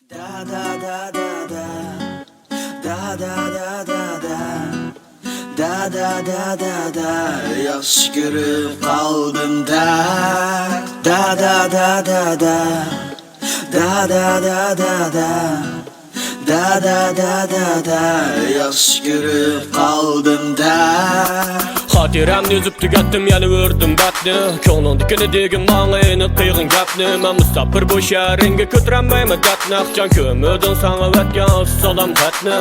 Da da da da da da da da da da da da da da Yaxşı görüp kaldım da da da da da da da da da da da da da Yaxşı görüp kaldım da Hatiremni üzüp tügettim yani vurdum batni Ko'nglingdikini degin manga eni qiyg'in gapni Men musafir bu sharingga ko'taranmayman datni Aqchan ko'midin sana vatgan salam xatni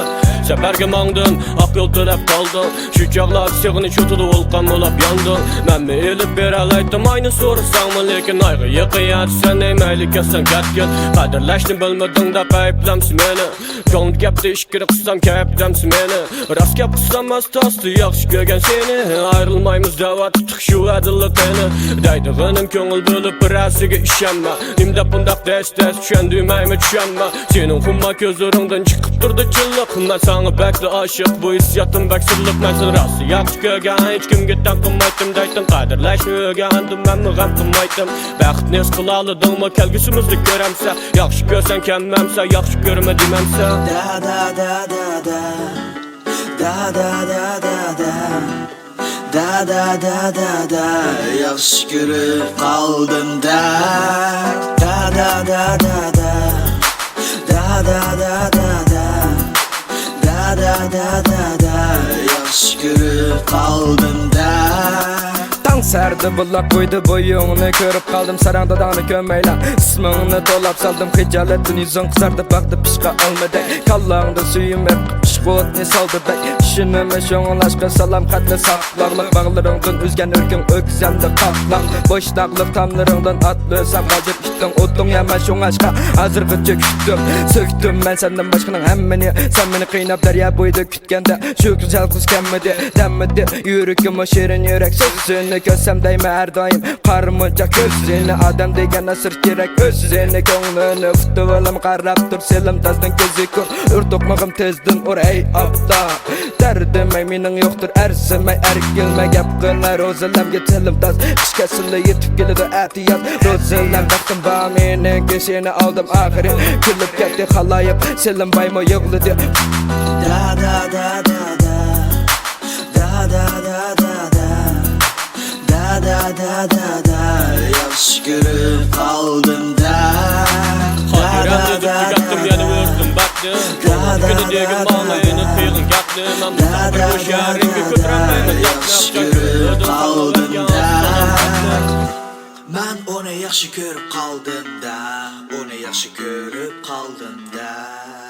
Safarga mangdin aq yo'l tilab qoldim Shu chog'lar sig'ini cho'tida volqon bo'lib yondim Menmi elib beralaydim ayni so'rasangmi Lekin ayg'i yiqiyat sen mayli kelsan ketgin Qadrlashni bilmading deb ayblamsiz meni Ko'ngil gapda ishkiri qilsam kayfdamsiz meni Rost gap qilsam astasdi yaxshi ko'rgan seni Ayrılmaymiz davat tutuq şu adillikini Daydig'inim ko'ngil bo'lib birasiga ishonma Nimdab bundaq des-des tushundimaymi tushunma Sening xumma ko'zlaringdan chiqib turdi chilliq Men sana bakli oshiq bu hissiyatim bak sirliq Men sen rosti yaxshi ko'rgan hech kimga tan qilmaydim Daydim qadrlashni o'rgandim menmi g'am qilmaydim Baxtni his qila oldingmi kelgusimizni ko'ramsa Yaxshi ko'rsan kelmamsa yaxshi ko'rma demamsa Da da da da da da da da da da Da da da da da Yaxşı görüp kaldım da Da da da da da Da da da da da Da da da da da Yaxşı görüp kaldım da Tang sardı bullak koydu boyuğunu körüp kaldım Saranda dağını kömeyle ismini dolap saldım Hicalettin yüzün kızardı baktı pişka almadı Kallağında suyum ver Şkotni saldı bek Düşünüme şoğun aşkı salam katlı saklaklık Bağlarından üzgen ürkün öksemde kaklak Boşlaklık tamlarından atlıysam Gacır iştin otlun yeme şoğun aşka Hazırgıtça küttüm Söktüm ben senden başkanın hemmeni Sen beni kıynap derya boydu kütkende Şu güzel kız kemmedi Demmedi yürüküm şirin yürek Sözünü gözsem değme her daim Karmıca gözünü Adam degen asır gerek özünü Gönlünü fıtıvılım qarrap dur Selim tazdın gözü kör Ürtokmağım tezdin orayı apta Derdime minin yoktur ersimey ergilme Gap kınar rozelam geçelim taz Kış kesinle yetip gelidi etiyat Rozelam baktım bağıminin Geçini aldım ahiri Külüp gitti halayıp Selim bayma yığlıdı Da da da da da Da da da da da Da da da da da Yaxşı görüp kaldım da Hatiremni üzüp tügettim yani vurdum batni Ko'nglingdikini degin manga eni qiyg'in gapni Men musafir bu sharingga ko'taranmayman Yaxşı görüp kaldım da Ben onu yaxşı görüp kaldım da Onu yaxşı görüp kaldım da